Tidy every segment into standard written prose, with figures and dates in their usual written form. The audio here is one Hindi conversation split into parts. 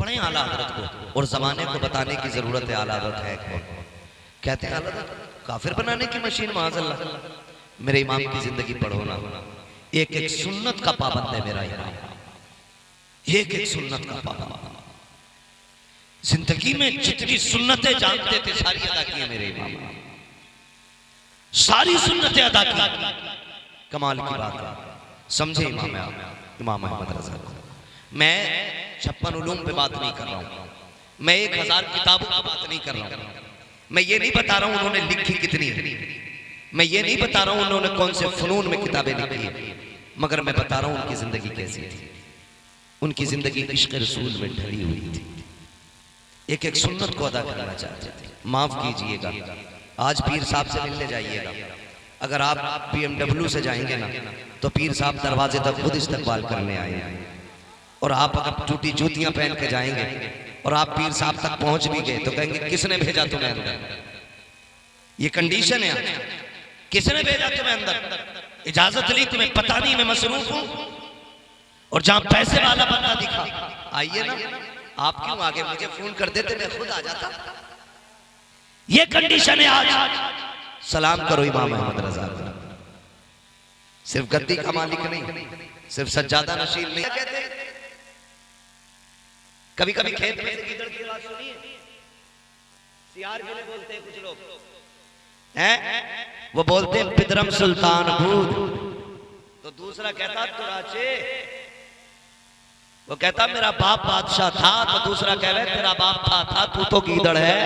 पढ़े आला हजरत को और जमाने को बताने की जरूरत है आला हजरत है कौन। कहते हैं आला हजरत काफिर बनाने की मशीन, माज़अल्लाह। मेरे इमाम की जिंदगी पढ़ो ना, एक एक सुन्नत का पाबंद है मेरा इमाम, एक एक सुन्नत का पाबंद। जिंदगी में जितनी सुन्नतें जानते थे सारी अदा की है मेरे इमाम, सारी सुन्नतें अदा की। कमाल की बात है, समझे इमाम अहमद रजा को। मैं 56 उलूम पे बात नहीं कर रहा हूं, मैं 1000 किताबों की बात नहीं कर रहा हूं, मैं ये नहीं बता रहा हूं उन्होंने लिखी कितनी है, मैं ये नहीं बता रहा हूं उन्होंने कौन से फनून में किताबें लिखी है, मगर मैं बता रहा हूं उनकी जिंदगी कैसी थी। उनकी जिंदगी इश्क रसूल में ढली हुई थी, एक एक सुन्नत को अदा करना चाहते थे। माफ कीजिएगा, आज पीर साहब से मिलने जाइएगा, अगर आप BMW से जाएंगे ना तो पीर साहब दरवाजे तक खुद इस्तकबाल करने आएंगे, और आप अगर टूटी जूतियां पहन के जाएंगे और आप पीर साहब तक पहुंच भी गए तो कहेंगे किसने भेजा तुम्हें अंदर, ये कंडीशन है, किसने भेजा तुम्हें अंदर, इजाजत ली तुम्हें पता नहीं, मैं मसरूफ हूं, और जहां पैसे वाला बंदा दिखा आइए ना, आप क्यों आगे, मुझे फोन कर देते मैं खुद आ जाता। ये कंडीशन है आज। सलाम करो इमाम अहमद रजा, सिर्फ गद्दी का मालिक नहीं, सिर्फ सज्जादा नशीन नहीं। कहते कभी कभी खेत में गीदड़ की आवाज सुनिए, सियार के लिए बोलते हैं कुछ लोग हैं, वो बोलते हैं पिदरम सुल्तान भूत, तो दूसरा कहता तुराचे, वो कहता मेरा बाप बादशाह था, तो दूसरा कह रहा है तेरा बाप था तू तो गीदड़ है।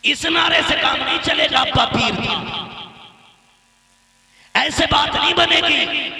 इस नारे से काम नहीं चलेगा, अब्बा पीर था, ऐसे बात नहीं बनेगी।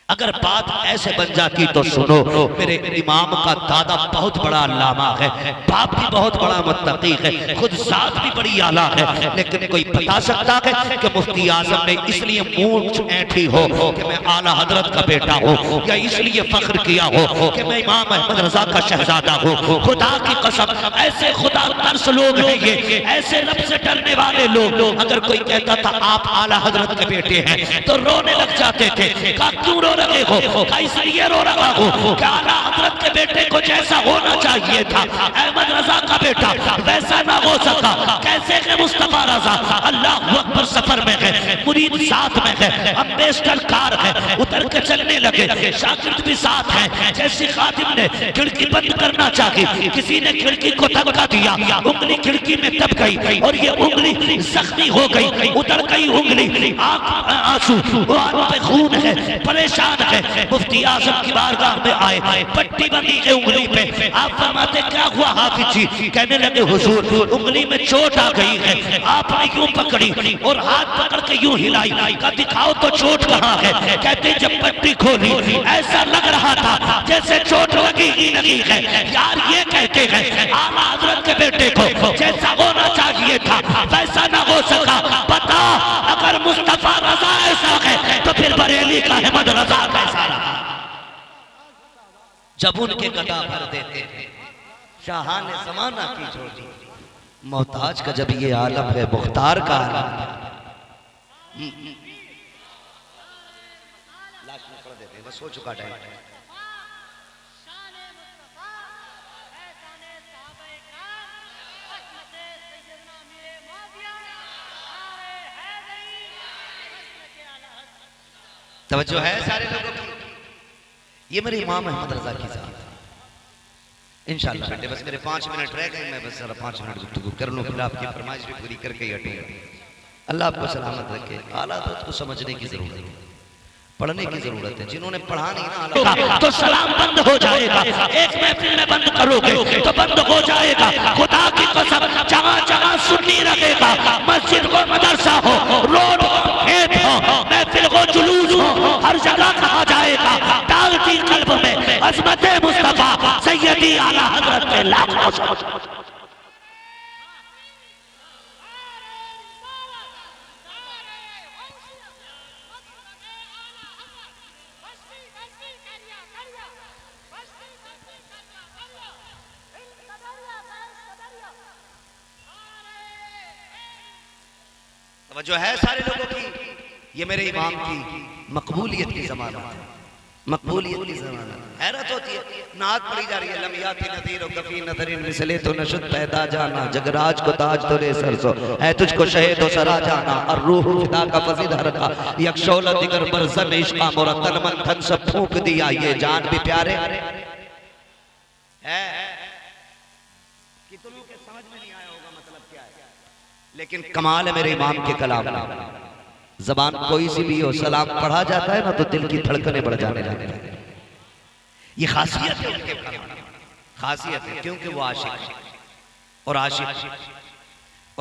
अगर बात ऐसे बन जाती तो सुनो, मेरे इमाम का दादा बहुत बड़ा अल्लामा है, बाप भी बहुत बड़ा मुत्तकी है, खुद साथ भी बड़ी आला है, लेकिन कोई बता सकता है कि मुफ्ती आजम ने इसलिए मूंछ ऐंठी हो कि मैं आला हजरत का बेटा हूँ, या इसलिए फख्र किया हो कि मैं इमाम अहमद रजा का शहजादा हूँ। खुदा की कसम, ऐसे खुदा तरस लोग हैं ये, ऐसे रब से डरने वाले लोग। अगर कोई कहता था आप आला हजरत के बेटे हैं तो रोने लग जाते थे, क्यों रो रहे हो, इसलिए रो रहा हूं कि आला हजरत के बेटे को जैसा होना चाहिए था अहमद रजा का बेटा वैसा ना हो सका। कैसे है मुस्तफा रजा, अल्लाह अकबर, सफर में है, मुरीद साथ में है, अम्बेस्टर कार है, उतर के चलने लगे, शागिर्द भी साथ है। जैसे खादिम ने खिड़की बंद करना चाहिए, किसी ने खिड़की को धक्का दिया, उंगली खिड़की में दब गई और ये उंगली जख्मी हो गई, उतर गई उंगली, आंसू पे खून है, परेशान है। मुफ्ती आजम की बारगाह में आए, पट्टी बंधी है उंगली पे। आप फरमाते क्या हुआ हाफिज जी? कहने लगे हुजूर उंगली में चोट आ गई है। आपने यूं पकड़ी और हाथ पकड़ के यूं हिलाई, का दिखाओ तो चोट कहाँ है? कहते जब पट्टी खोली ऐसा लग रहा था जैसे चोट लगी ही नहीं है। यार ये कहते हैं आला हजरत के बेटे को जैसा होना चाहिए था वैसा ना हो सका। बता, अगर मुस्तफा रजा ऐसा है तो फिर बरेली का अहमद रजा कैसा रहा? जब उनके गदा भर देते थे शाह ने जमाना की छोड़ी, मोहताज का जब ये आलम है, मुख्तार का आलम है। लास्ट में पढ़ देते हैं, बस हो चुका टाइम। तवज्जो है सारे लोगों की? ये मेरे इमाम अहमद रजा की ज़ात। इंशाअल्लाह बेटे बस मेरे 5 मिनट रह गए, मैं बस जरा 5 मिनट गुफ्तगू कर लूँ, फिर आपकी फरमाइश भी पूरी करके ही हटूँगा। अल्लाह आपको सलामत रखे। आला हज़रत को समझने की जरूरत है, पढ़ने की जरूरत है। जिन्होंने पढ़ा नहीं ना आला तो सलाम बंद हो जाएगा। एक महफिल में बंद करोगे तो बंद हो जाएगा। खुदा की कसम, जहाँ जहाँ सुन्नी लगेगा, मस्जिद को मदरसा हो, रोड हो, खेत हो, महफिल को जुलूस हो, हर जगह कहा जाएगा डालती कल्ब में अज़मत मुस्तफा सैयदी आला हज़रत के लाखों। जो है सारे लोगों की, ये मेरे इमाम की मकबूलियत की ज़मानत है, मकबूलियत की ज़मानत। हैरत होती है, नात पढ़ी जा रही है, लम याति नज़ीर और कफ़ी नज़रिन मिसले तो नशद पैदा जाना, जगराज को ताज तोरे सरसो है तुझको शहीद हो सरा जाना, और रूह फिदा का फज़िद हरका यकशौल दिगर बरज़न इश्क़ा मोरा तन मन धन सब फूंक दिया, ये जान भी प्यारे है। कितनों के समझ में नहीं आया होगा मतलब क्या है, लेकिन कमाल है मेरे इमाम के कलाम में। ज़बान कोई सी भी हो, सलाम पढ़ा जाता है ना तो दिल की धड़कनें बढ़ जाने लगती है। ये खासियत है उनके कलाम, खासियत है, क्योंकि वो आशिक है। और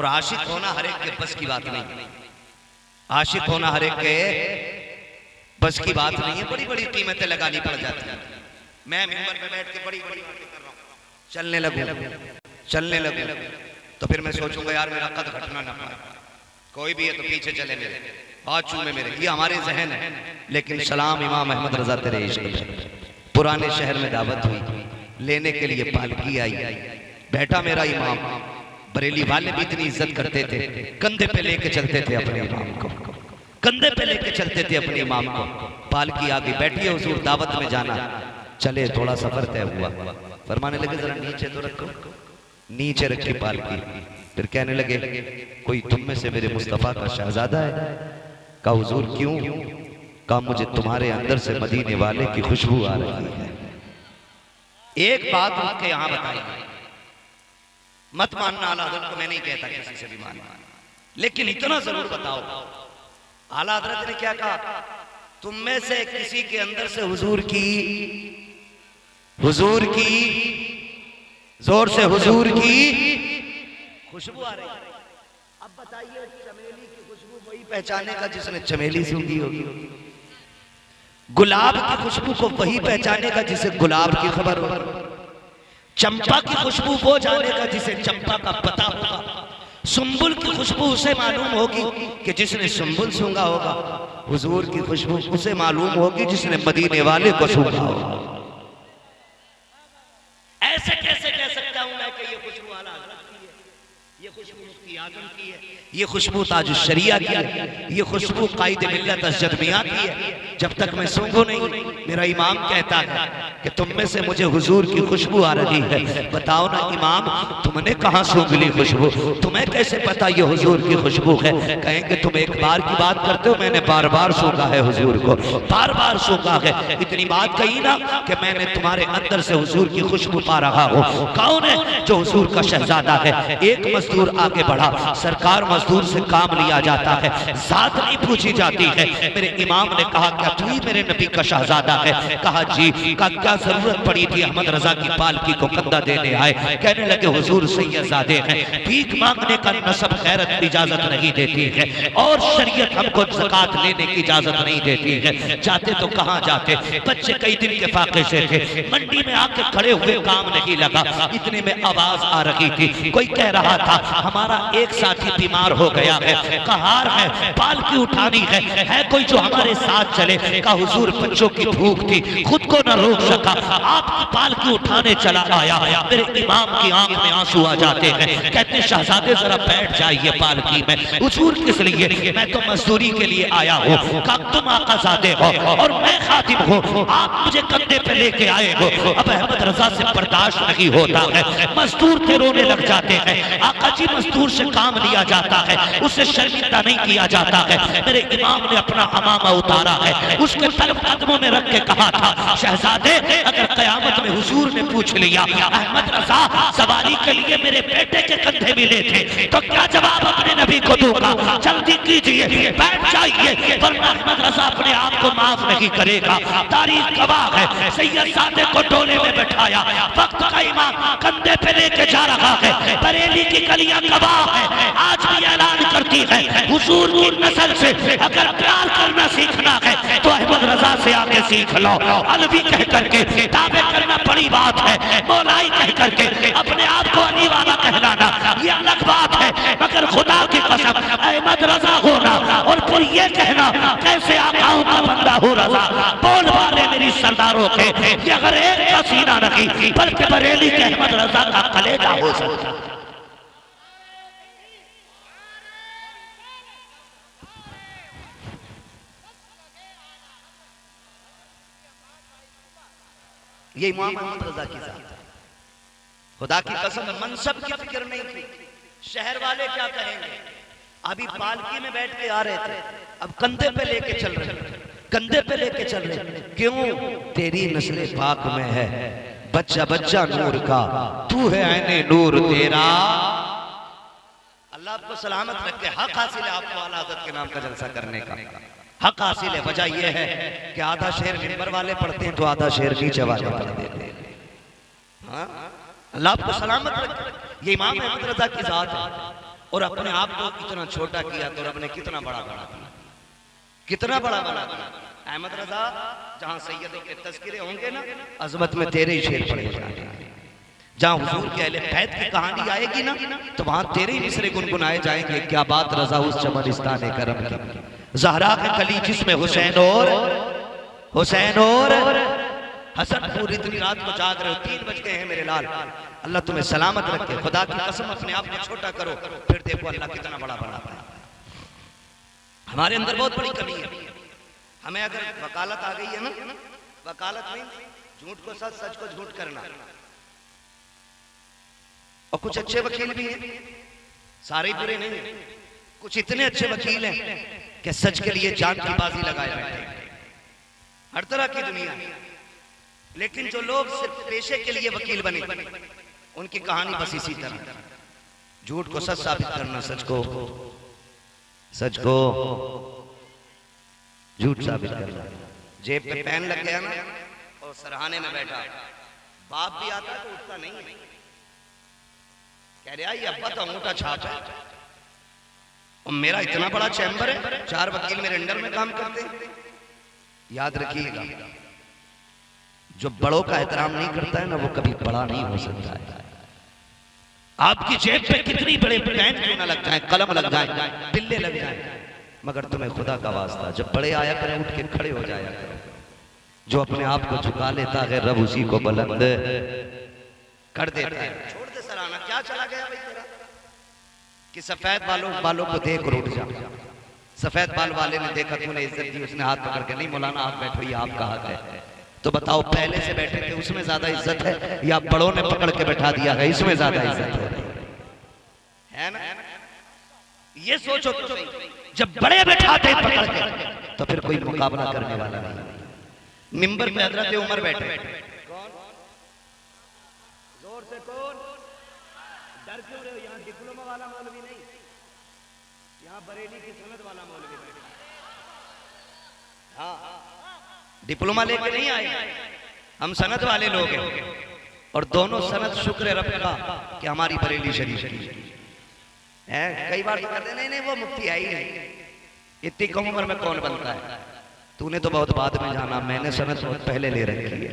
आशिक होना हर एक के बस की बात नहीं। आशिक होना हर एक के बस की बात नहीं है। बड़ी बड़ी कीमतें लगानी पड़ जाती हैं। मैं मिंबर पे बैठ के बड़ी बड़ी बातें कर रहा हूँ, चलने लगूं तो फिर मैं सोचूंगा यार मेरा कद घटना ना पाए, कोई भी है तो पीछे चले मेरे, हाथ चूमे मेरे, ये हमारे जहन है। लेकिन सलाम इमाम अहमद रजा तेरे इश्क पे। पुराने शहर में दावत हुई, लेने के लिए पालकी आई, बैठा मेरा इमाम। बरेली वाले भी इतनी इज्जत करते थे, कंधे पे लेके चलते थे अपने इमाम को, कंधे पे लेके चलते थे अपने इमाम को। पालकी आ गई, बैठिए हुजूर दावत में जाना। चले, थोड़ा सफर तय हुआ, फरमाने लगे जरा नीचे तो रखो। नीचे रखी पालकी, फिर कहने लगे कोई तुम में से मेरे मुस्तफा का शहजादा है? कहा हुजूर क्यों? कहा मुझे तुम्हारे अंदर से मदीने वाले की खुशबू आ रही है। एक बात उनके यहां बताई, मत मानना आला हज़रत को, मैं नहीं कहता किसी से भी मानना, लेकिन इतना जरूर बताओ आला हज़रत ने क्या कहा, तुम में से किसी के अंदर से हुजूर की जोर से हुजूर की खुशबू आ रही है। अब बताइए चमेली की खुशबू वही पहचानेगा जिसने चमेली सूंघी होगी, गुलाब की खुशबू को वही पहचानेगा जिसे गुलाब की खबर होगी, चंपा की खुशबू वो जानेगा जिसे चंपा का पता होगा, सुंबुल की खुशबू उसे मालूम होगी कि जिसने सुंबुल सूंघा होगा, हुजूर की खुशबू उसे मालूम होगी जिसने मदीने वाले को सूंघा होगा। ऐसे कैसे कह सकता हूं मैं कि ये खुशबू आला हज़रत की है, ये खुशबू मुफ्ती आजम की है, ये खुशबू ताज शरिया की है, ये खुशबू कायद मिल्लत असजद मियां की है। जब तक मैं सूंघू नहीं, मेरा इमाम कहता है कि तुम में से मुझे हुजूर की खुशबू आ रही है। बताओ ना इमाम, तुमने कहां सूंघ ली खुशबू? तुम्हें कैसे पता ये हुजूर की खुशबू है? कहेंगे तुम एक बार की बात करते हो, मैंने बार बार सूंघा है हुजूर को, बार बार सूंघा है। इतनी बात कही ना कि मैंने तुम्हारे अंदर से हुजूर की खुशबू पा रहा हूं। कौन है जो हुजूर का शहजादा है? एक मजदूर आगे बढ़ा, सरकार मजदूर से काम लिया जाता है, जात नहीं पूछी जाती है। मेरे इमाम ने कहा क्या तू ही मेरे नबी का शहजादा है? कहा जी। का क्या जरूरत पड़ी थी अहमद रजा की पालकी को कंधा देने आए? कहने लगे हुजूर सैयदजादे हैं, भीख मांगने का नसब खैरत इजाजत नहीं देती है और शरीयत हमको ज़कात लेने की इजाजत नहीं देती है। जाते तो कहाँ जाते? बच्चे कई दिन के फाके से थे, मंडी में आके खड़े हुए काम नहीं लगा। इतने में आवाज आ रही थी, कोई कह रहा था हमारा एक साथी बीमार हो गया है, कहार है, पालकी उठानी है कोई जो हमारे साथ चले? का हुजूर बच्चों की भूख थी, खुद को न रोक सका, आपकी पालकी उठाने चला आया। मेरे इमाम की आंख में आंसू आ जाते हैं, कहते शहजादे जरा बैठ जाइए पालकी में। हुजूर किस लिए? मैं तो मजदूरी के लिए आया हूँ। का तुम आकाजादे हो और मैं खादिम हूँ, आप मुझे कंधे पे लेके आए हो। अब अहमद रजा से बर्दाश्त नहीं होता है, मजदूर के रोने लग जाते हैं। आका जी मजदूर से काम लिया जाता है, उसे शर्मिंदा नहीं किया जाता है। मेरे इमाम ने अपना अमामा उतारा है, उसके तरफ कदमों में रख के कहा था शहजादे अगर कयामत में हुजूर ने पूछ लिया अहमद रजा सवारी के लिए मेरे बेटे के कंधे मिले थे तो क्या जवाब अपने नबी को दूंगा? जल्दी कीजिए, बैठ जाइए, वरना अहमद रजा अपने आप को माफ नहीं करेगा। तारीख गवाह है, सैयदजादे को डोले में बैठाया, वक्त का इमाम कंधे पे लेके जा रहा है। बरेली की गलियां गवाह है, आज भी ऐलान करती है हुजूर की नस्ल से अगर प्यार करना सीखना है तो अहमद रजा से आके सीख लो। अलवी कह करके दावे करना बड़ी बात है, मौलाई कह करके अपने आप को अली वाला कहलाना ये अलग बात है, मगर खुदा की कसम अहमद रजा होना और फिर ये कहना कैसे आकाओं का बंदा हो रजा। बोल वाले मेरी सरदारों के ये अगर एक का सीना नहीं बल्कि बरेली के अहमद रजा का कलेजा हो सकता। ये इमाम अहमद रजा की जात। खुदा की कसम मनसब की फिक्र नहीं थी, शहर वाले क्या कहेंगे। अभी पालकी में बैठ के आ रहे थे, अब कंधे पे लेके चल रहे, कंधे पे लेके चल रहे। क्यों? तेरी नस्ल पाक में है बच्चा बच्चा नूर का, तू है ऐने नूर तेरा। अल्लाह आपको सलामत रखे। हक हासिल है आपको आला हज़रत के नाम का जलसा करने का, हक हासिल है। वजह यह है कि आधा शेर मिंबर वाले पढ़ते हैं तो आधा शेर नीचे वाले पढ़ते हैं। हाँ? अल्लाह आपको सलामत रखे। ये इमाम अहमद रजा की जात है। और अपने आप को कितना छोटा किया तो रब ने कितना बड़ा बना दिया, कितना बड़ा बना दिया। अहमद रजा जहां सैयदों के तज़किरे होंगे ना, अजमत में तेरे ही शेर पढ़े जाएंगे। जहां हुजूर के अहले बैत की कहानी आएगी ना, तो वहां तेरे ही मिसरे गुनगुनाए जाएंगे। क्या बात रजा उस चमनिस्तान करम की, ज़हरा के कली जिसमें हुसैन और हसन पूरी इतनी रात को जाग रहे हो, 3 बज गए हैं मेरे लाल। अल्लाह तुम्हें सलामत रखे। खुदा की कसम अपने आप को छोटा करो, फिर देखो अल्लाह कितना बड़ा बनाता है। हमारे अंदर बहुत बड़ी कमी है। हमें अगर वकालत आ गई है ना, वकालत में झूठ को सच, सच को झूठ करना। और कुछ अच्छे वकील भी हैं, सारे बुरे नहीं हैं। कुछ इतने अच्छे वकील हैं कि सच के लिए जान की बाजी लगाए बैठे। हर तरह की दुनिया। लेकिन जो लोग सिर्फ पेशे के लिए वकील बने, उनकी कहानी बस इसी तरह, झूठ को सच साबित करना, सच को झूठ साबित करना। जेब पे पेन लग गया ना और सरहाने में बैठा, बाप भी आता तो उठता नहीं है, कह रहा ये अब्बा तो अंगूठा छाप है। और मेरा इतना बड़ा चैम्बर है, 4 वकील मेरे अंडर में काम करते हैं। याद रखिएगा, जो बड़ों का एहतराम नहीं करता है ना, वो कभी बड़ा नहीं हो सकता है। आपकी जेब पे कितनी बड़े पेन क्यों ना लग जाए, कलम लग जाए, बिल्ले लग जाए, मगर तुम्हें खुदा का वास्ता जब बड़े आया करें, उठ के खड़े हो जाया करो। जो अपने आप को झुका लेता है, रब उसी को बुलंद कर देता है। छोड़ दे सराहना, क्या चला गया भाई तेरा, कि सफेद बालों को देख और उठ जा। सफेद बाल वाले ने देखा, तूने इज्जत दी, उसने हाथ पकड़ के, नहीं मौलाना आप बैठो, ये आपका हक है। तो बताओ, पहले से बैठे थे उसमें ज्यादा इज्जत है या बड़ों ने पकड़ के बैठा दिया है इसमें ज्यादा इज्जत है ना? ये सोचो तो सही। जब बड़े बैठाते पकड़ के तो फिर कोई मुकाबला करने वाला नहीं। मिंबर पे हजरत उमर बैठे, कौन जोर से, कौन डर क्यों रहे हो? यहाँ डिप्लोमा वाला मौलवी नहीं, यहाँ बरेली की सनद वाला मौलवी बैठा। हाँ, डिप्लोमा लेके नहीं आए, हम सनद वाले लोग हैं। और दोनों सनद शुक्र रब का कि हमारी बरेली शरीफ है। कई बार तो कहते नहीं वो मुफ्ती है ही नहीं, इतनी कम उम्र में कौन बनता है। तूने तो बहुत बाद में जाना, मैंने सनद बहुत पहले ले रखी है,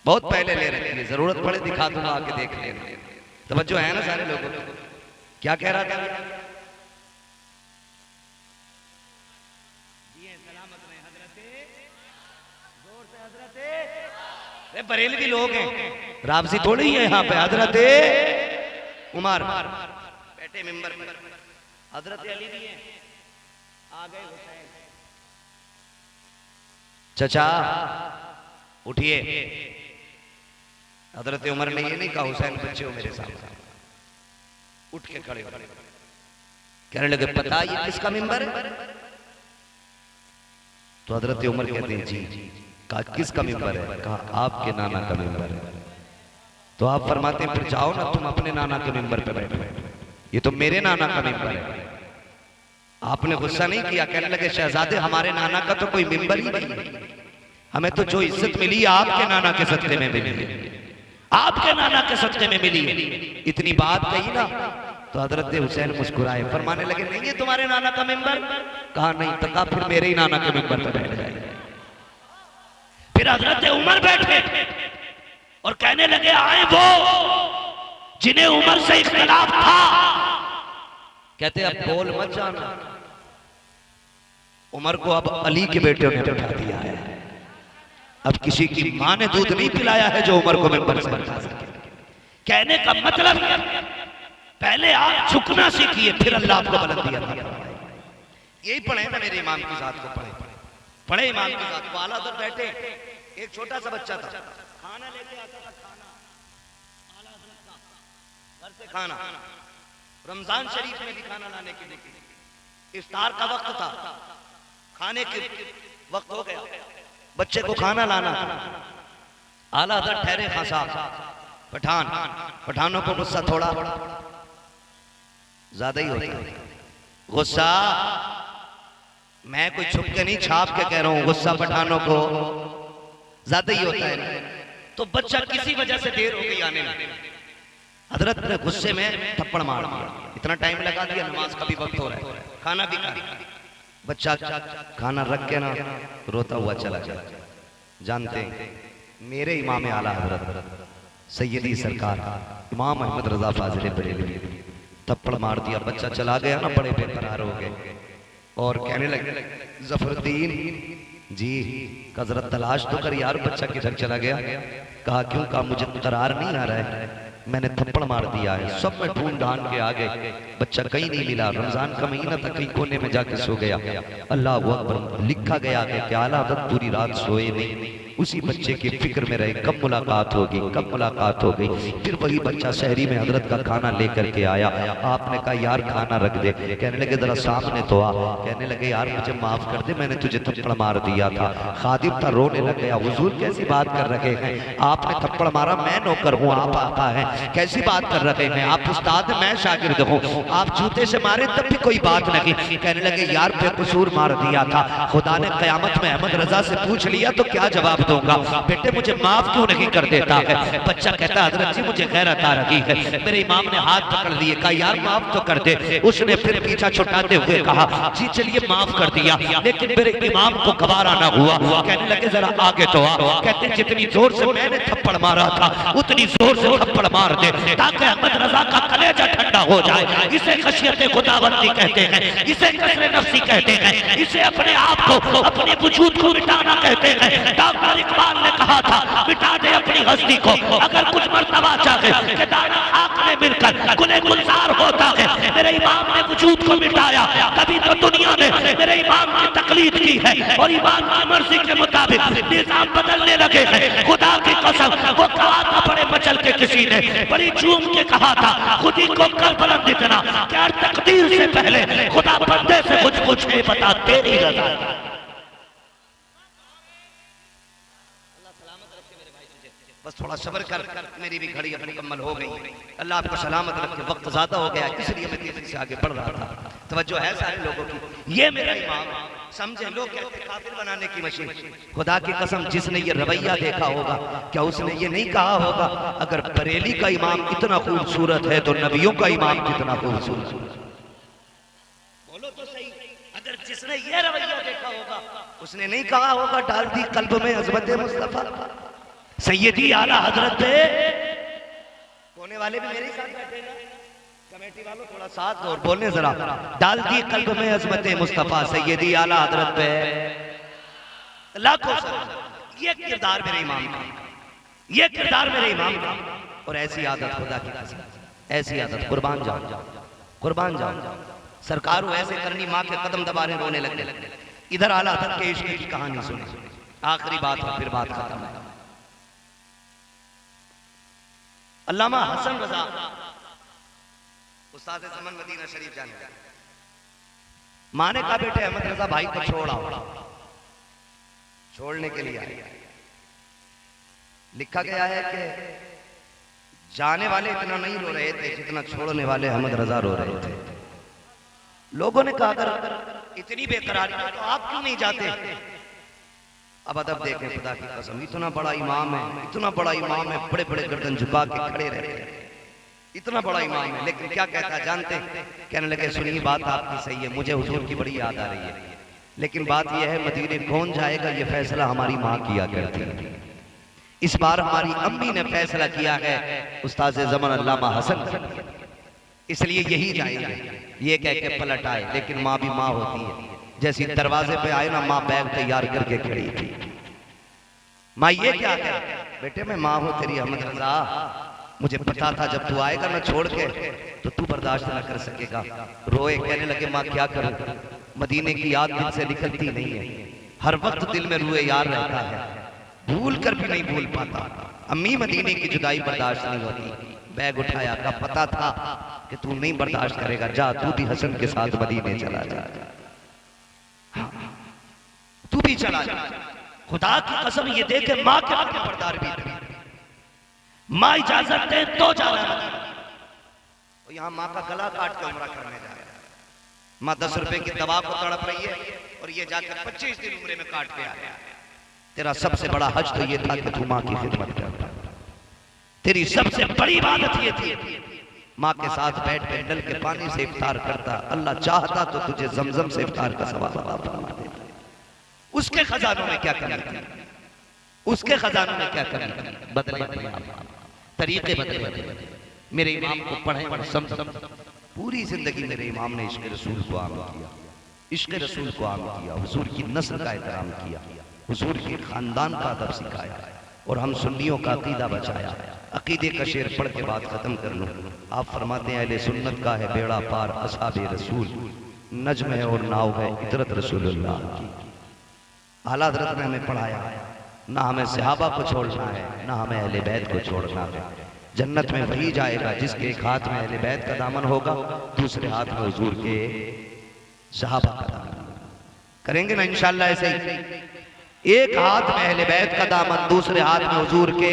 बहुत पहले ले रखी है। जरूरत पड़े दिखा दूंगा, आके देख लेना। तवज्जो है ना सारे लोगों को? क्या कह रहा था? बरेलवी लोग हैं, राबसी थोड़ी है यहाँ पे। हजरत उमर बैठे मिंबर पर, हजरत अली भी हैं, आ गए हुसैन, चचा उठिए। हजरत उमर ने ये नहीं कहा हुसैन बच्चे हो मेरे सामने, उठ के खड़े हो, कहने लगे पता ये किसका मिंबर है? तो हजरत उमर कहते हैं जी। कहा किसका मिंबर है? कहा आपके नाना का मिंबर है। तो आप फरमाते हैं फिर जाओ ना तुम अपने नाना के मिंबर पे बैठो, ये तो मेरे नाना का मिंबर है। आपने गुस्सा नहीं किया, कहने लगे शहजादे हमारे नाना का तो कोई मिंबर ही नहीं है, हमें तो जो इज्जत मिली आपके नाना के सदक़े में मिली है, आपके नाना के सदक़े में मिली है। इतनी बात कही ना तो हजरत हुसैन मुस्कुराए, फरमाने लगे नहीं है तुम्हारे नाना का मिंबर? कहा नहीं। तो कहा फिर मेरे ही नाना के मिंबर पर बैठ जाए। फिर हजरत उमर बैठे और कहने लगे आए वो जिन्हें उमर से इख्तिलाफ था। कहते अब बोल मत जाना, उमर को अब अली के बेटे ने बैठा दिया है। अब किसी की मां ने दूध नहीं पिलाया है जो उमर को मिंबर से बैठा सके। कहने का मतलब पहले आप झुकना सीखिए, फिर अल्लाह आपको बुलंदी अता फरमाएगा। यही पढ़े ना मेरे इमाम की जात को, पढ़े इमाम की जात को। आला दर बैठे एक छोटा सा बच्चा था, खाना लेके आता था, खाना आला हज़रत का घर से खाना, रमजान शरीफ में भी खाना लाने के लिए, इफ्तार का वक्त था, खाने के वक्त हो गया, बच्चे को खाना लाना, आला हज़रत ठहरे खां साहब, पठानों को गुस्सा थोड़ा ज्यादा ही होता है। गुस्सा मैं कोई छुप के नहीं, छाप के कह रहा हूं, गुस्सा पठानों को ज्यादा ही होता है। तो बच्चा किसी वजह से देर हो गई आने में, हजरत ने गुस्से में थप्पड़ मार दिया, इतना टाइम लगा दिया, नमाज का भी वक्त हो रहा है, खाना भी खा, बच्चा खाना रख के ना रोता हुआ चला गया। जानते हैं मेरे इमाम आला हजरत सैयदी सरकार इमाम अहमद रजा फाजिल बरेलवी थप्पड़ मार दिया, बच्चा चला गया ना, बड़े बेकरार हो गए और कहने लगे जफरुद्दीन जी हजरत तलाश तो कर यार, बच्चा किधर चला गया? कहा क्यों? कहा मुझे करार नहीं आ रहा है, मैंने थप्पड़ मार दिया है, सब में ढूंढ ढांड के आ गए, बच्चा कहीं नहीं मिला, रमजान का महीना था, कहीं कोने में जाके सो गया। अल्लाह अकबर, लिखा गया है कि आला हज़रत पूरी रात सोए नहीं, उसी बच्चे की फिक्र में रहे कब मुलाकात होगी, कब मुलाकात हो गई। फिर वही बच्चा शहरी में हजरत का खाना लेकर के आया, आपने कहा यार खाना रख दे, कहने लगे जरा सामने तो आ, कहने लगे यार मुझे माफ कर दे, मैंने तुझे थप्पड़ मार दिया था। खादिम था, रोने लग गया, हुजूर कैसी बात कर रहे हैं, आपने थप्पड़ मारा, मैं नौकर हूँ, आप आका हैं, कैसी बात कर रहे हैं, आप उस्ताद मैं शागिर्द हूँ, आप जूते से मारे तब भी कोई बात नहीं। कहने लगे यार बेकसूर मार दिया था, खुदा ने कयामत में अहमद रजा से पूछ लिया तो क्या जवाब दूंगा, बेटे मुझे माफ क्यों नहीं कर देता है? बच्चा कहता हजरत जी मुझे गैरत आ रही है। मेरे इमाम ने हाथ पकड़ लिए, कहा यार माफ तो कर दे। उसने फिर पीछा छुटाते हुए कहा जी चलिए माफ कर दिया, लेकिन मेरे इमाम को गवारा ना हुआ। कहने लगे जरा आगे तो आ, कहते जितनी जोर से मैंने थप्पड़ मारा था उतनी जोर से थप्पड़ मार दे ताकि अहमद रजा का कलेजा ठंडा हो जाए। इसे खशियत खुदाबंदी कहते हैं, इसे कसरे नफ्सी कहते हैं, इसे अपने आप को, अपने वजूद को मिटाना कहते हैं। डॉक्टर इकबाल ने कहा था मिटा दे अपनी हस्ती को, अगर कुछ मर्तबा चाहे कि दाना खाक में मिलकर गुले गुलजार होता है। मेरे इमाम ने वजूद को मिटाया, तभी तो दुनिया ने मेरे इमाम की तकलीद की है और इमाम की मर्जी के मुताबिक निजाम बदलने लगे हैं। खुदा की कसम वो कहा था बड़े मचल के किसी ने बड़ी झूम के कहा था खुदी को कर बुलंद इतना क्या तकदीर से पहले खुदा बंदे से कुछ पूछे बता तेरी रजा। बस थोड़ा सब्र कर, मेरी भी घड़ी अपनी मुकम्मल हो गई, अल्लाह आपको सलामत रखे। वक्त ज्यादा हो गया इसलिए मैं तेजी से आगे बढ़ रहा था, तवज्जो है सारे लोगों की। ये मेरा इमाम समझे, लोग कहते हैं काफिर बनाने की मशीन, खुदा की कसम जिसने ये रवैया देखा होगा क्या उसने ये नहीं कहा होगा अगर बरेली का इमाम इतना खूबसूरत है तो नबियों का इमाम कितना खूबसूरत? बोलो तो सही, अगर जिसने ये रवैया देखा होगा उसने नहीं कहा होगा डाल दी कल्ब में अज़मत मुस्तफा। सैयदी आला हजरत होने वाले भी मेरे साथ बैठे ना, कमेटी वालों थोड़ा साथ और बोलने जरा, डाल दी कल्ब में अज़मत मुस्तफा सैयदी आला हजरत पे लाखों। ये किरदार मेरे इमाम का, ये किरदार मेरे इमाम का, और ऐसी आदत खुदा की कसम, ऐसी आदत कुर्बान जाओ, कुर्बान जाओ। सरकार ऐसे करनी, माँ के कदम दबा रहे रोने लगने लगे। इधर आला हजरत के इश्क की कहानी सुने, आखिरी बात है फिर बात खत्म है। अल्लामा हसन रजा उस्ताद ज़मान मदीना शरीफ जाने, माने का बेटे अहमद रजा भाई को छोड़ा, छोड़ने के लिए आए। लिखा गया है कि जाने वाले इतना नहीं रो रहे थे जितना छोड़ने वाले अहमद रजा रो रहे थे। लोगों ने कहा अगर इतनी बेकरारी है तो आप क्यों नहीं जाते? अब अदब देखें खुदा की कसम, इतना बड़ा इमाम है, इतना बड़ा इमाम है, बड़े बड़े गर्दन झुका के खड़े रहते हैं, इतना बड़ा इमाम है, लेकिन क्या कहता है जानते? कहने लगे सुनिए बात आपकी सही है, मुझे हुजूर की बड़ी याद आ रही है, लेकिन बात यह है मदीने कौन जाएगा ये फैसला हमारी माँ किया करती है। इस बार हमारी अम्मी ने फैसला किया है उस्ताद ज़मान अल्लामा हसन, इसलिए यही जाएंगे। ये कह के पलट आए, लेकिन माँ भी माँ होती है, जैसी दरवाजे पे आए ना माँ बैग तैयार करके खड़ी थी। माँ ये क्या कह बेटे मैं माँ हूं तेरी अहमद रजा, मुझे पता था जब तू आएगा ना छोड़ के तो तू बर्दाश्त ना कर सकेगा। रोए, कहने लगे माँ क्या करूं, मदीने की याद दिल से निकलती नहीं है, हर वक्त दिल में रुए यार रहता है, भूल कर भी नहीं भूल पाता। अम्मी मदीने की जुदाई बर्दाश्त नहीं होती। बैग उठाया का पता था कि तू नहीं बर्दाश्त करेगा, जा तू भी हसन के साथ मदीने चला जा, तू भी चला जा। खुदा की कसम ये देखे माँ के हक में बर्दार भी थी। माँ इजाजत दे तो जाना है। यहाँ माँ का गला काट के उम्रा करने जा रहा है। माँ 10 रुपए की दवा को तड़प रही है और ये जाकर 25 दिन उम्रे में काट के आ गया। तेरा सबसे बड़ा हज तो ये था कि तू माँ की खिदमत करता। तेरी सबसे बड़ी इबादत ये थी माँ के साथ बैठ के नल के पानी से इफ्तार करता। अल्लाह चाहता तो तुझे जमजम से इफ्तार का सवाब अता फरमा देता। उसके खजानों में क्या कमी थी? उसके खजानों में क्या कमी थी? बदले तरीके बदले। मेरे इमाम को पढ़े और समझ। पूरी जिंदगी मेरे इमाम ने इश्क रसूल को आम किया, इश्क रसूल को आम किया, हुजूर की नस्ल का एहतराम किया, हुजूर के खानदान का अदब सिखाया और हम सुन्नियों का अकीदा बचाया। अकीदे का शेर पढ़ के बात खत्म कर लूं। आप फरमाते हैं अहले सुन्नत का है बेड़ा पार असहाबे रसूल, नज्म है और नाव है इतरत रसूलुल्लाह की। आला हज़रत ने हमें पढ़ाया, ना हमें सहाबा को छोड़ना है, ना हमें अहले बैत को छोड़ना है। जन्नत में वही जाएगा जिसके एक हाथ में अहले बैत का दामन होगा, दूसरे हाथ में हुजूर के सहाबा का दामन। करेंगे ना इंशाअल्लाह ऐसे ही। एक हाथ में अहले बैत का दामन, दूसरे हाथ में हुजूर के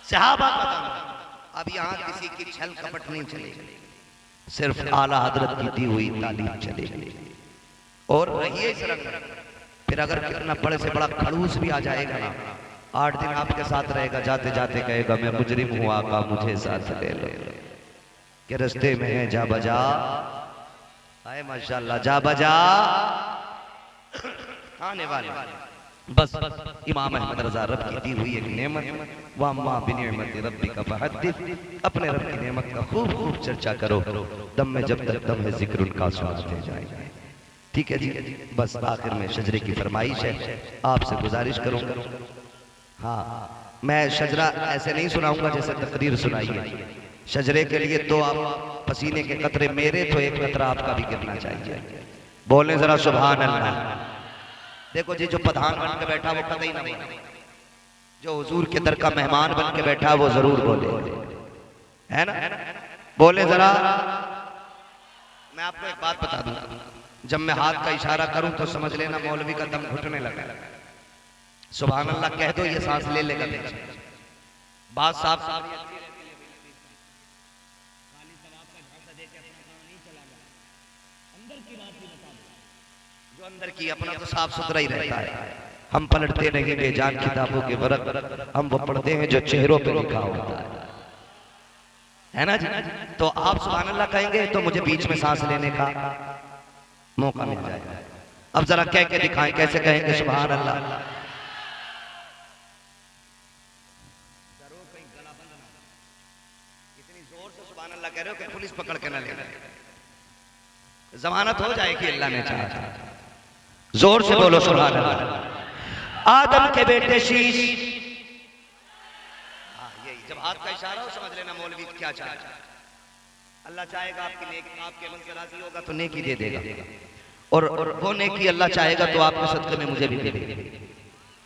सहाबा का दामन। अब यहाँ किसी की छल कपट नहीं चलेगी, सिर्फ आला हजरत की दी हुई तालीम चलेगी। और रहिए इस रंग। फिर अगर कितना बड़े से बड़ा खड़ूस भी आ जाएगा ना, 8 दिन आपके साथ रहेगा, जाते जाते कहेगा मैं मुजरिम हूँ आका मुझे साथ ले लो। के रस्ते में है जा बजा, आए माशाल्लाह जा बजा आने वाले। बस इमाम अहमद रजा रब की दी हुई एक नेमत, वाम्मा बिनिअमत रब्बिका फहद्दिस। अपने रब की नेमत का खूब खूब चर्चा करो, दम में जब तक दम है जिक्र उनका सुनाते जाएगा। ठीक है जी। बस आखिर में शजरे की फरमाइश है, आपसे गुजारिश करूंगा। हाँ, मैं शजरा ऐसे नहीं सुनाऊंगा जैसे तकरीर सुनाई है। शजरे के लिए तो आप पसीने के कतरे मेरे, तो एक कतरा आपका भी गिरना चाहिए। बोले जरा सुभान अल्लाह। देखो जी, जो प्रधान बन के बैठा वो कतई ना बोले, जो हुजूर के दर का मेहमान बन के बैठा वो जरूर बोले, है ना? बोले जरा। मैं आपको एक बात बता दूं, जब मैं हाथ का इशारा करूं तो समझ लेना मौलवी का दम घुटने लगा। सुभान अल्लाह कह दो, ये सांस ले लेगा। बात साफ। जो अंदर की अपना तो साफ सुथरा ही रहता है। हम पलटते नहीं बेजान किताबों के वर्क, हम वो पढ़ते हैं जो चेहरों पे लिखा होता है ना जी? तो आप सुभान अल्लाह कहेंगे तो मुझे बीच में सांस लेने का मौका मिल जाएगा। अब जरा कह के दिखाएं, कैसे कहेंगे सुभान अल्लाह? इतनी जोर से सुभान अल्लाह कह रहे हो कि पुलिस पकड़ के ना ले, जमानत हो जाएगी अल्लाह ने चाहा। जोर से बोलो सुभान अल्लाह। आदम के बेटे शीश। यही जब हाथ का इशारा हो समझ लेना मौलवी क्या चाहता है। अल्लाह चाहेगा आपकी नेकी, आपके मन से राजी होगा तो नेकी दे देगा, और वो नेकी अल्लाह चाहेगा तो आपके सदके में मुझे भी दे देगा।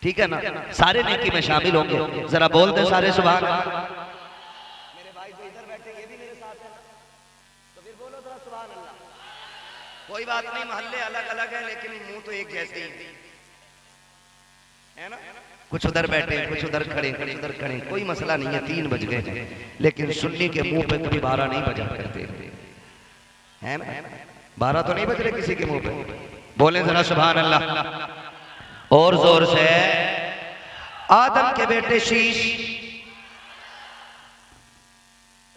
ठीक है ना? सारे नेकी में शामिल होंगे। जरा बोल दे सारे सुभान। मेरे भाई जो इधर बैठे ये भी मेरे साथ है, तो फिर बोलो जरा सुभान अल्लाह। कोई बात नहीं, मोहल्ले अलग अलग है लेकिन मुंह तो एक जैसे ही है ना? कुछ उधर बैठे, कुछ उधर खड़े, कुछ उधर खड़े, कोई मसला नहीं है। 3 बज गए हैं, लेकिन सुन्नी के मुंह पे कभी 12 नहीं बजा करते, है ना? 12 तो नहीं बज रहे किसी के मुंह पे। बोले जरा सुभान अल्लाह और जोर से। आदम के बेटे शीश।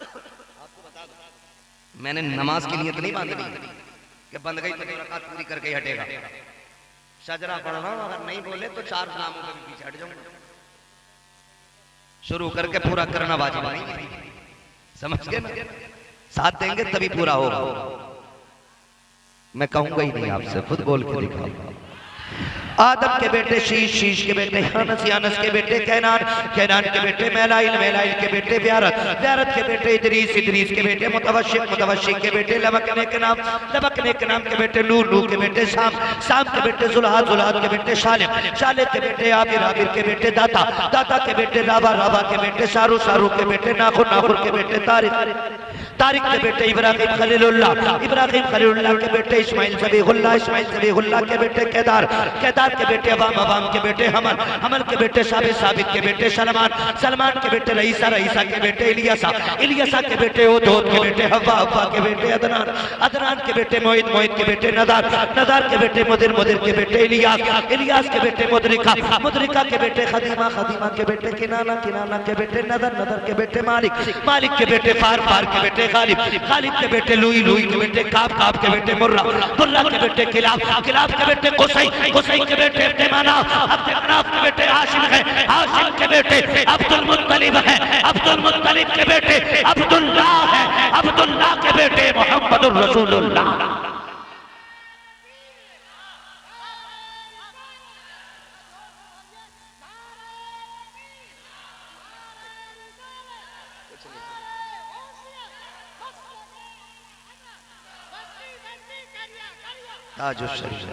आपको बता दो, मैंने नमाज की नियत नहीं बांधनी कि बंद गई तो रकात पूरी करके ही हटेगा। शजरा पढ़ रहा हूं, अगर नहीं बोले तो 4 नामों के पीछे हट जाऊंगा। शुरू करके पूरा करना वाजिब नहीं, समझ गए ना? साथ देंगे तभी पूरा होगा। मैं कहूंगा ही नहीं आपसे, खुद बोल के दिखाऊंगा। आदम के बेटे शीश, शीश के बेटे यानस, यानस के बेटे कैनान, कैनान के बेटे मैलाइल, मैलाइल के बेटे ब्यारत, ब्यारत के बेटे इदरीस, इदरीस के बेटे मुतवशिक, मुतवशिक के बेटे लबकने के नाम, लबकने के नाम के बेटे नूह, नूह के बेटे शाम, शाम के बेटे जुल्हाद, जुल्हाद के बेटे शालिम, शालिम के बेटे आबिर, आबिर के बेटे दाता, दाता के बेटे राबा, राबा के बेटे शारू, शारू के बेटे नाखुर, नाखुर के बेटे तारिक, तारिक के बेटे इब्राहिम खलीलुल्लाह, इब्राहिम खलीलुल्लाह के बेटे इस्माइल ज़बीहुल्लाह, इस्माइल ज़बीहुल्लाह के बेटे केदार, केदार के बेटे अवाम, अवाम के बेटे हमल, हमल के बेटे साबित, साबित के बेटे सलमान, सलमान के बेटे रईसा, रईसा के बेटे इलियासा, इलियासा के बेटे ओद, ओद के बेटे हव्वा, हव्वा के बेटे अदनान, अदनान के बेटे मोहित, मोहित के बेटे नदार, नदार के बेटे मुदिर, मुदिर के बेटे इलियास, इलियास के बेटे मुदरिका, मुदरिका के बेटे खदीमा, खदीमा के बेटे किनाना, किनाना के बेटे नदर, नदर के बेटे मालिक, मालिक के बेटे फार, फार के बेटे खालिद, खालिद के बेटे लुई, लुई के बेटे काब, काब के बेटे मुर्रा, मुर्रा के बेटे किलाब, किलाब के बेटे कुसै, कुसै के बेटे अब्दे मनाफ, अब्दे मनाफ के बेटे हाशिम है, हाशिम के बेटे अब्दुल मुत्तलिब है, अब्दुल मुत्तलिब के बेटे अब्दुल्लाह है, अब्दुल्लाह के बेटे मोहम्मदुर रसूलुल्लाह। ताजुश शरीफ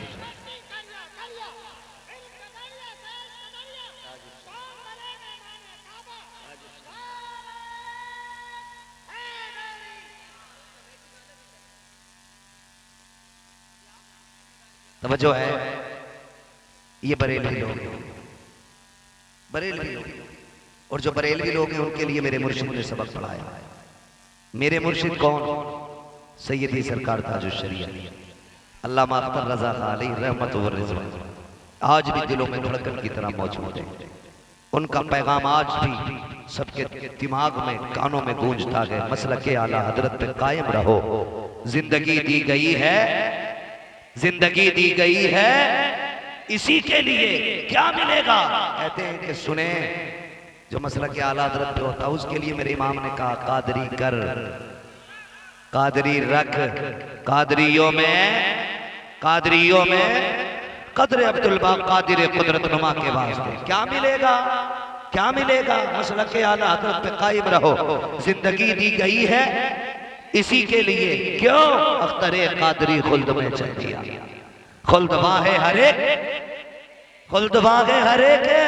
तवज्जो है, ये बरेलवी लोग, बरेलवी लोग, और जो बरेलवी लोग हैं उनके लिए मेरे मुर्शिद ने सबक पढ़ाया। मेरे मुर्शिद कौन? सैयदी सरकार ताजुश शरीफ अल्लामा अख्तर रज़ा अलैहि रहमत व रिज़वान आज भी दिलों में धड़कन की तरह मौजूद है। उनका पैगाम आज भी सबके दिमाग में, कानों में गूंजता है। मसलके आला हजरत पे कायम रहो, जिंदगी दी गई है, जिंदगी दी गई है इसी के लिए, क्या मिलेगा? कहते हैं कि सुने, जो मसलके आला हजरत पे होता है उसके लिए मेरे इमाम ने कहा कादरी कर, कादरी रख, कादरियों में, कादरियों में कदर अब्दुल बाक़ कादिर कुदरत नुमा के वास्ते क्या मिलेगा? क्या मिलेगा? मसलके आला हज़रत पे कायम रहो, जिंदगी दी गई है इसी के लिए। क्यों? अख्तरे कादरी खुल्द में चल दिया, खुल्द वाहे हरे, खुल्द वाहे हरे के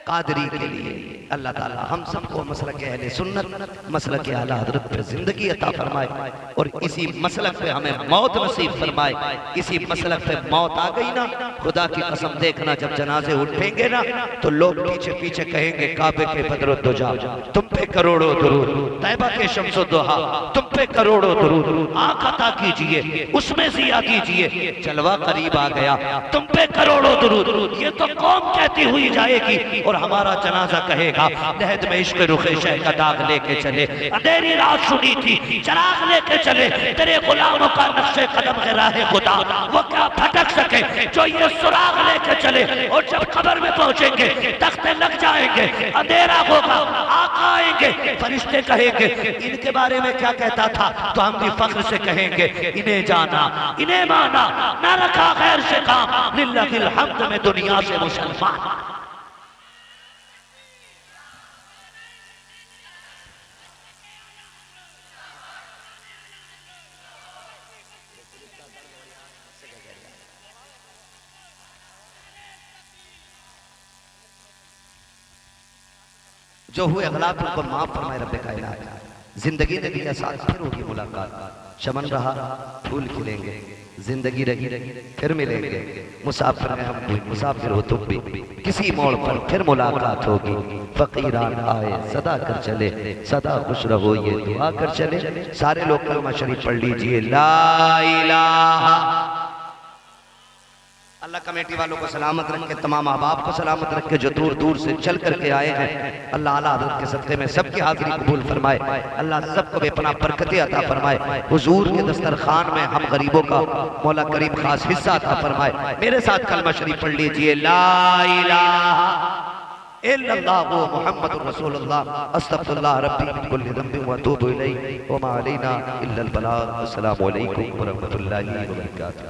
कादरी के लिए। अल्लाह ताला हम सबको मसलक अहले सुन्नत, मसलक आला हज़रत पे जिंदगी अता फरमाए और इसी मसलक पे हमें मौत नसीब फरमाए। इसी मसलक पे मौत आ गई ना, खुदा की कसम देखना, जब जनाजे उठेंगे ना तो लोग पीछे पीछे कहेंगे काबे के बदरुद्दुजा तुम पे करोड़ों दुरूद, तैबा के शम्सुद्दुहा तुम पे करोड़ों दुरूद, आँख अता कीजिए उसमें जिया कीजिए, जलवा करीब आ गया तुम पे करोड़ों दुरूद। ये तो कौम कहती हुई जाएगी और हमारा जनाजा कहेगा लहद में इश्क रुखे शह का दाग लेके चले, अंधेरी रात सुनी थी चराग लेके चले, तेरे गुलामों का नक्शे कदम है राह खुदा, वो क्या भटक सके जो ये सुराग लेके चले। और जब कब्र में पहुंचेंगे तख्ते लग जाएंगे, अंधेरा होगा, आका आएंगे, फरिश्ते कहेंगे इनके बारे में क्या कहता था, तो हम भी फख्र से कहेंगे इन्हें जाना, इन्हें माना, ना रखा खैर से काम, लिल्लाहिल हम्द में दुनिया से मुसलमान। जो हुए गलात उनको माफ फरमाए रब्बे कायनात। जिंदगी ने दिया साथ, फिर होगी मुलाकात, चमन रहा फूल खिलेंगे, जिंदगी रही फिर मिलेंगे, मुसाफिर हैं हम भी, मुसाफिर हो तुम भी, किसी मोड़ पर फिर मुलाकात होगी। फकीरान आए सदा कर चले, सदा खुश रहो ये दुआ कर चले। सारे लोग कलमा शरीफ पढ़ लीजिए, ला इलाहा। अल्लाह कमेटी वालों को सलामत रख के, तमाम अहबाब को सलामत रख के, जो दूर दूर से चल करके आए हैं, अल्लाह आला हज़रत के सदक़े में सबकी हाज़िरी कबूल फरमाए। अल्लाह सबको बेपनाह बरकतें अता फरमाए। हुजूर के दस्तरखान में हम गरीबों का मौला करीम खास हिस्सा अता फरमाए। मेरे साथ कलमा शरीफ पढ़ लीजिए, ला इलाहा इल्लल्लाहु मुहम्मदुर रसूलुल्लाह, अस्तगफिरुल्लाह रब्बी मिन कुल्लि ज़ंबिन व अतूबु इलैहि व मा अलैना इल्लल बलाग। अस्सलामु अलैकुम व रहमतुल्लाहि व बरकातुहू।